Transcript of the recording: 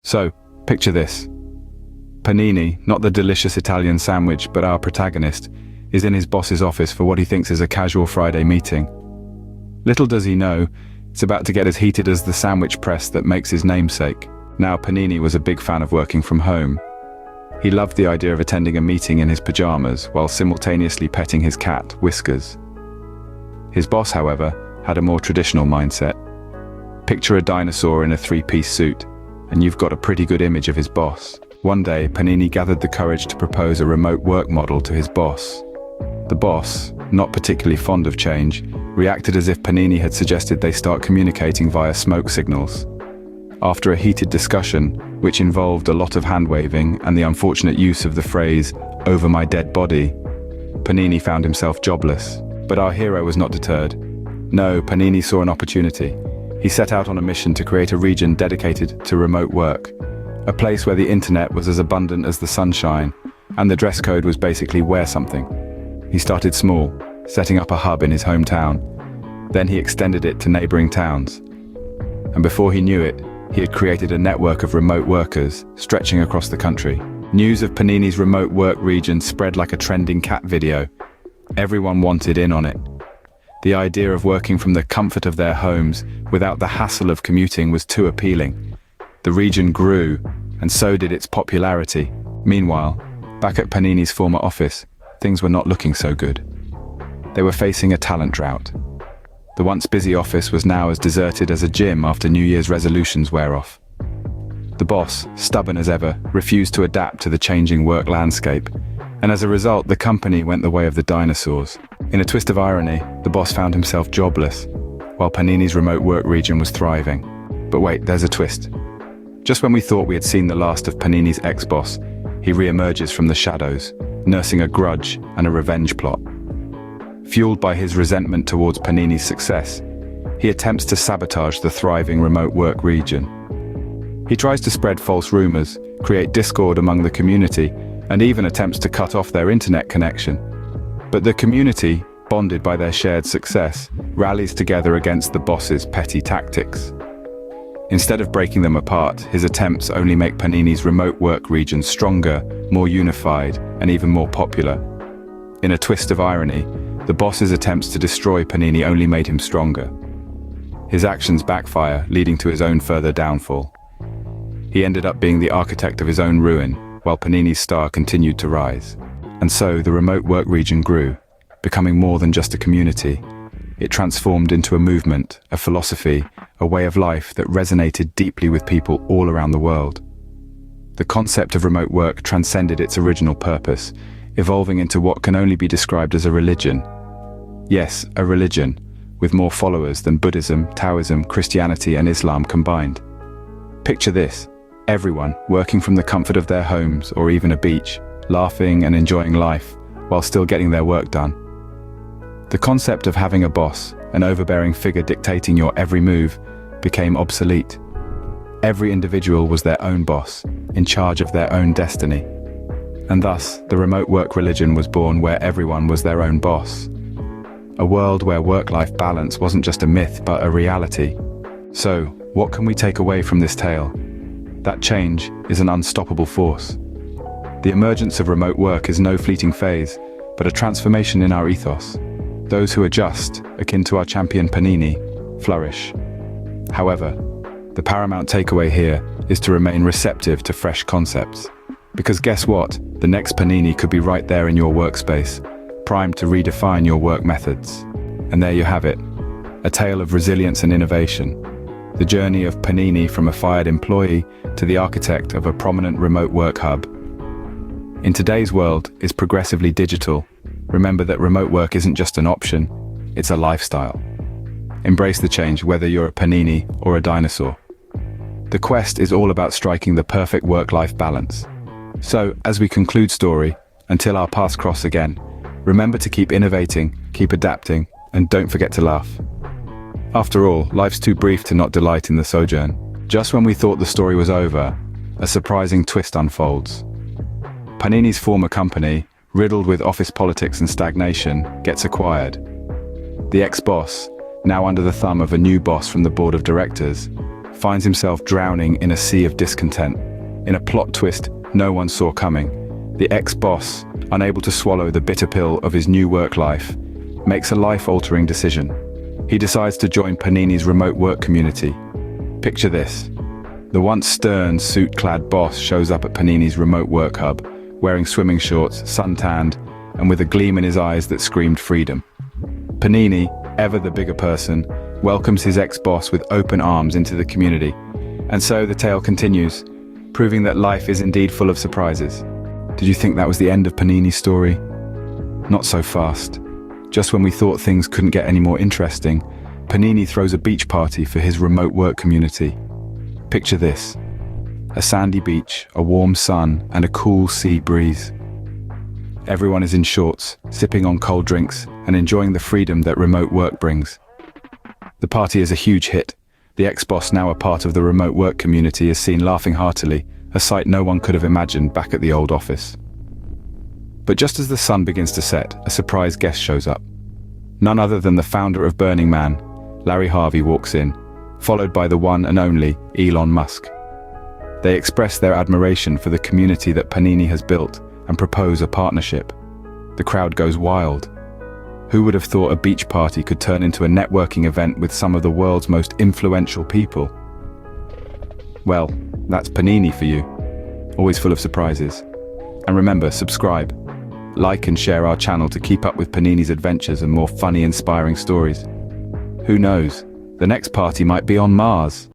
So, picture this. Panini, not the delicious Italian sandwich, but our protagonist, is in his boss's office for what he thinks is a casual Friday meeting. Little does he know, it's about to get as heated as the sandwich press that makes his namesake. Now, Panini was a big fan of working from home. He loved the idea of attending a meeting in his pajamas while simultaneously petting his cat, Whiskers. His boss, however, had a more traditional mindset. Picture a dinosaur in a three-piece suit, and you've got a pretty good image of his boss. One day, Panini gathered the courage to propose a remote work model to his boss. The boss, not particularly fond of change, reacted as if Panini had suggested they start communicating via smoke signals. After a heated discussion, which involved a lot of hand-waving and the unfortunate use of the phrase, "over my dead body," Panini found himself jobless. But our hero was not deterred. No, Panini saw an opportunity. He set out on a mission to create a region dedicated to remote work, a place where the internet was as abundant as the sunshine, and the dress code was basically wear something. He started small, setting up a hub in his hometown. Then he extended it to neighboring towns. And before he knew it, he had created a network of remote workers stretching across the country. News of Panini's remote work region spread like a trending cat video. Everyone wanted in on it. The idea of working from the comfort of their homes without the hassle of commuting was too appealing. The region grew, and so did its popularity. Meanwhile, back at Panini's former office, things were not looking so good. They were facing a talent drought. The once busy office was now as deserted as a gym after New Year's resolutions wear off. The boss, stubborn as ever, refused to adapt to the changing work landscape, and as a result, the company went the way of the dinosaurs. In a twist of irony, the boss found himself jobless, while Panini's remote work region was thriving. But wait, there's a twist. Just when we thought we had seen the last of Panini's ex-boss, he re-emerges from the shadows, nursing a grudge and a revenge plot. Fueled by his resentment towards Panini's success, he attempts to sabotage the thriving remote work region. He tries to spread false rumors, create discord among the community, and even attempts to cut off their internet connection. But the community, bonded by their shared success, rallies together against the boss's petty tactics. Instead of breaking them apart, his attempts only make Panini's remote work region stronger, more unified, and even more popular. In a twist of irony, the boss's attempts to destroy Panini only made him stronger. His actions backfire, leading to his own further downfall. He ended up being the architect of his own ruin, while Panini's star continued to rise. And so the remote work region grew, becoming more than just a community. It transformed into a movement, a philosophy, a way of life that resonated deeply with people all around the world. The concept of remote work transcended its original purpose, evolving into what can only be described as a religion. Yes, a religion, with more followers than Buddhism, Taoism, Christianity, and Islam combined. Picture this: everyone working from the comfort of their homes or even a beach, laughing and enjoying life while still getting their work done. The concept of having a boss, an overbearing figure dictating your every move, became obsolete. Every individual was their own boss, in charge of their own destiny. And thus, the remote work religion was born, where everyone was their own boss. A world where work-life balance wasn't just a myth, but a reality. So, what can we take away from this tale? That change is an unstoppable force. The emergence of remote work is no fleeting phase, but a transformation in our ethos. Those who adjust, akin to our champion Panini, flourish. However, the paramount takeaway here is to remain receptive to fresh concepts. Because guess what? The next Panini could be right there in your workspace, primed to redefine your work methods. And there you have it, a tale of resilience and innovation. The journey of Panini from a fired employee to the architect of a prominent remote work hub. In today's world is progressively digital. Remember that remote work isn't just an option, it's a lifestyle. Embrace the change, whether you're a Panini or a dinosaur. The quest is all about striking the perfect work-life balance. So, as we conclude story, until our paths cross again, remember to keep innovating, keep adapting, and don't forget to laugh. After all, life's too brief to not delight in the sojourn. Just when we thought the story was over, a surprising twist unfolds. Panini's former company, riddled with office politics and stagnation, gets acquired. The ex-boss, now under the thumb of a new boss from the board of directors, finds himself drowning in a sea of discontent. In a plot twist no one saw coming, the ex-boss, unable to swallow the bitter pill of his new work life, makes a life-altering decision. He decides to join Panini's remote work community. Picture this. The once stern, suit-clad boss shows up at Panini's remote work hub, wearing swimming shorts, suntanned, and with a gleam in his eyes that screamed freedom. Panini, ever the bigger person, welcomes his ex-boss with open arms into the community. And so the tale continues, proving that life is indeed full of surprises. Did you think that was the end of Panini's story? Not so fast. Just when we thought things couldn't get any more interesting, Panini throws a beach party for his remote work community. Picture this. A sandy beach, a warm sun, and a cool sea breeze. Everyone is in shorts, sipping on cold drinks, and enjoying the freedom that remote work brings. The party is a huge hit. The ex-boss, now a part of the remote work community, is seen laughing heartily, a sight no one could have imagined back at the old office. But just as the sun begins to set, a surprise guest shows up. None other than the founder of Burning Man, Larry Harvey, walks in, followed by the one and only Elon Musk. They express their admiration for the community that Panini has built and propose a partnership. The crowd goes wild. Who would have thought a beach party could turn into a networking event with some of the world's most influential people? Well, that's Panini for you. Always full of surprises. And remember, subscribe, like and share our channel to keep up with Panini's adventures and more funny, inspiring stories. Who knows? The next party might be on Mars.